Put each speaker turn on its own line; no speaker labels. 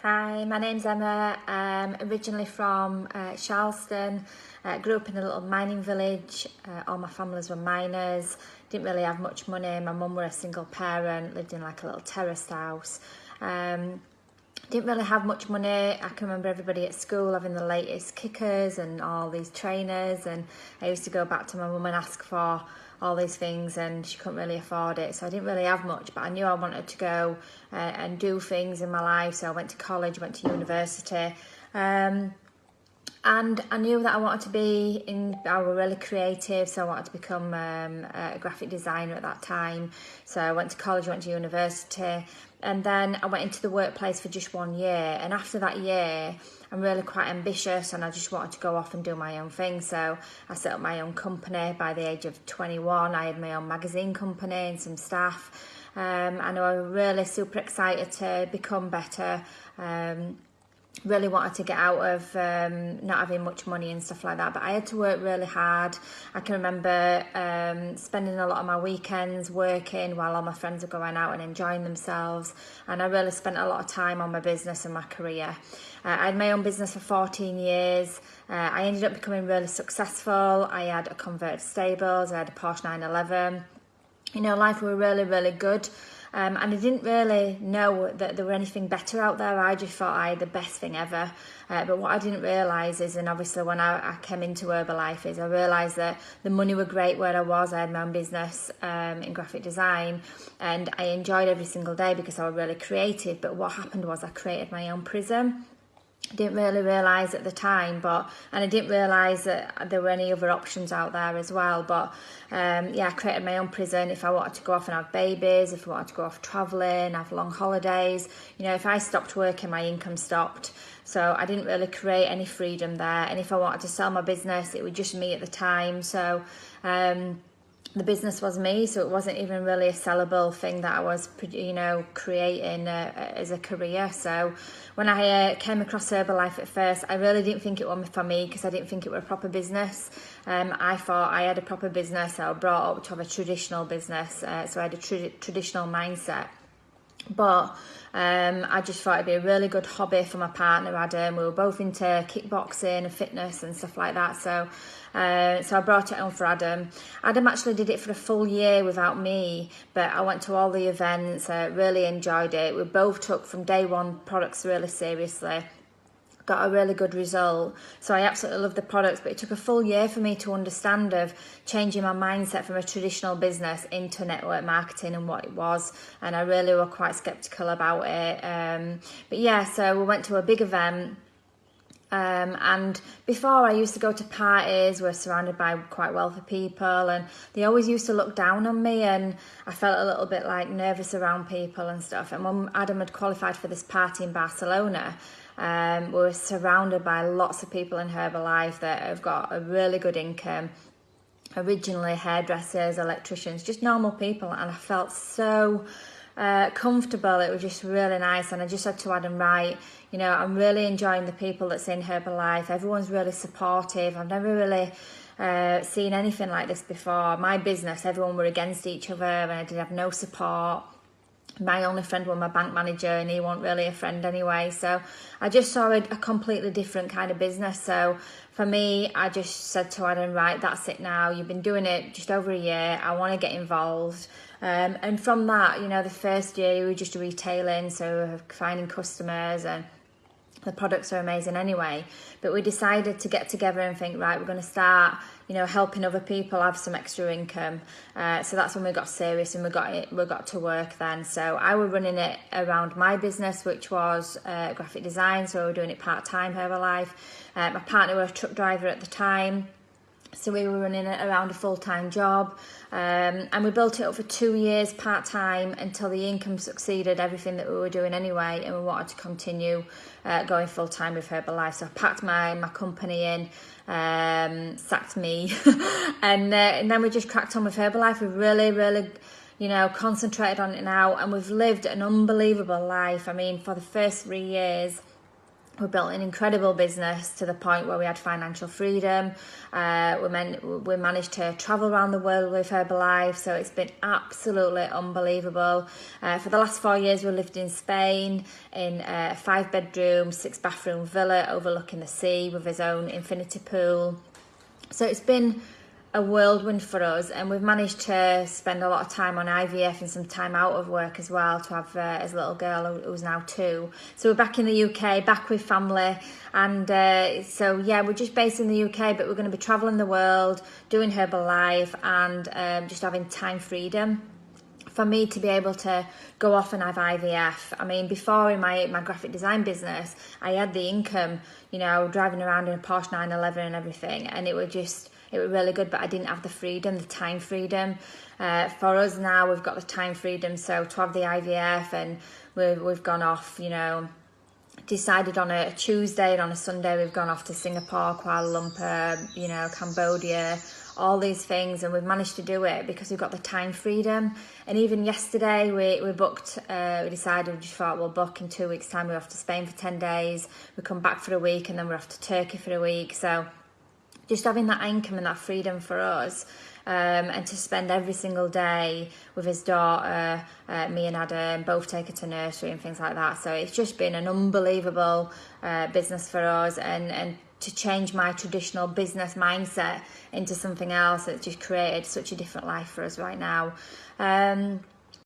Hi, my name's Emma. Originally from Charleston. Grew up in a little mining village. All my families were miners. Didn't really have much money. My mum were a single parent, lived in like a little terraced house. Didn't really have much money. I can remember everybody at school having the latest kickers and all these trainers, and I used to go back to my mum and ask for all these things, and she couldn't really afford it, so I didn't really have much, but I knew I wanted to go and do things in my life. So I went to college, went to university, and I knew that I wanted to I was really creative, so I wanted to become a graphic designer at that time. So I went to college, went to university, and then I went into the workplace for just 1 year. And after that year, I'm really quite ambitious and I just wanted to go off and do my own thing. So I set up my own company. By the age of 21, I had my own magazine company and some staff. And I was really super excited to become better. Really wanted to get out of not having much money and stuff like that, but I had to work really hard. I can remember spending a lot of my weekends working while all my friends were going out and enjoying themselves, and I really spent a lot of time on my business and my career. I had my own business for 14 years. I ended up becoming really successful. I had a converted stables, I had a Porsche 911. You know, life was really, really good. And I didn't really know that there were anything better out there. I just thought I had the best thing ever. But what I didn't realise is, and obviously when I came into Herbalife, is I realised that the money were great where I was. I had my own business in graphic design, and I enjoyed every single day because I was really creative. But what happened was I created my own prison. I didn't really realise at the time, and I didn't realise that there were any other options out there as well. But I created my own prison. If I wanted to go off and have babies, if I wanted to go off travelling, have long holidays, you know, if I stopped working, my income stopped. So I didn't really create any freedom there. And if I wanted to sell my business, it was just me at the time. So the business was me, so it wasn't even really a sellable thing that I was, creating as a career. So when I came across Herbalife at first, I really didn't think it was for me because I didn't think it was a proper business. I thought I had a proper business. I was brought up to have a traditional business, so I had a traditional mindset. But I just thought it'd be a really good hobby for my partner, Adam. We were both into kickboxing and fitness and stuff like that. So I brought it home for Adam. Adam actually did it for a full year without me, but I went to all the events, really enjoyed it. We both took from day one products really seriously. Got a really good result. So I absolutely love the products, but it took a full year for me to understand of changing my mindset from a traditional business into network marketing and what it was. And I really were quite skeptical about it. So we went to a big event. And before I used to go to parties, we're surrounded by quite wealthy people, and they always used to look down on me, and I felt a little bit like nervous around people and stuff. And when Adam had qualified for this party in Barcelona, we were surrounded by lots of people in Herbalife that have got a really good income. Originally hairdressers, electricians, just normal people, and I felt so comfortable. It was just really nice, and I just said to Adam, right, you know, I'm really enjoying the people that's in Herbalife. Everyone's really supportive. I've never really seen anything like this before. My business, everyone were against each other, and I did have no support. My only friend was my bank manager, and he wasn't really a friend anyway. So I just saw a completely different kind of business. So for me, I just said to Adam, right, that's it now. You've been doing it just over a year. I want to get involved. And from that, you know, the first year we were just retailing, so we were finding customers, and the products are amazing anyway. But we decided to get together and think, right, we're going to start, you know, helping other people have some extra income. So that's when we got serious and we got to work then. So I was running it around my business, which was graphic design. So we were doing it part-time, Herbalife. My partner was a truck driver at the time. So we were running it around a full-time job, and we built it up for 2 years part-time until the income succeeded everything that we were doing anyway, and we wanted to continue going full-time with Herbalife. So I packed my company in, sacked me, and then we just cracked on with Herbalife. We really, really, you know, concentrated on it now, and we've lived an unbelievable life. I mean, for the first 3 years, We built an incredible business to the point where we had financial freedom. We managed to travel around the world with Herbalife, so it's been absolutely unbelievable. For the last 4 years, we lived in Spain in a 5-bedroom, 6-bathroom villa overlooking the sea with his own infinity pool. So it's been a whirlwind for us, and we've managed to spend a lot of time on IVF and some time out of work as well to have his little girl who's now 2. So we're back in the UK, back with family, and so yeah, we're just based in the UK, but we're going to be travelling the world, doing Herbalife, and just having time freedom. For me to be able to go off and have IVF, I mean, before in my graphic design business, I had the income, driving around in a Porsche 911 and everything, and it was really good, but I didn't have the freedom, the time freedom. For us now, we've got the time freedom, so to have the IVF, and we've gone off, decided on a Tuesday, and on a Sunday we've gone off to Singapore, Kuala Lumpur, Cambodia, all these things, and we've managed to do it because we've got the time freedom. And even yesterday we booked, we decided, we just thought we'll book in 2 weeks' time. We're off to Spain for 10 days, we come back for a week, and then we're off to Turkey for a week. So just having that income and that freedom for us, and to spend every single day with his daughter, me and Adam, both take her to nursery and things like that. So it's just been an unbelievable business for us, and to change my traditional business mindset into something else. It's just created such a different life for us right now.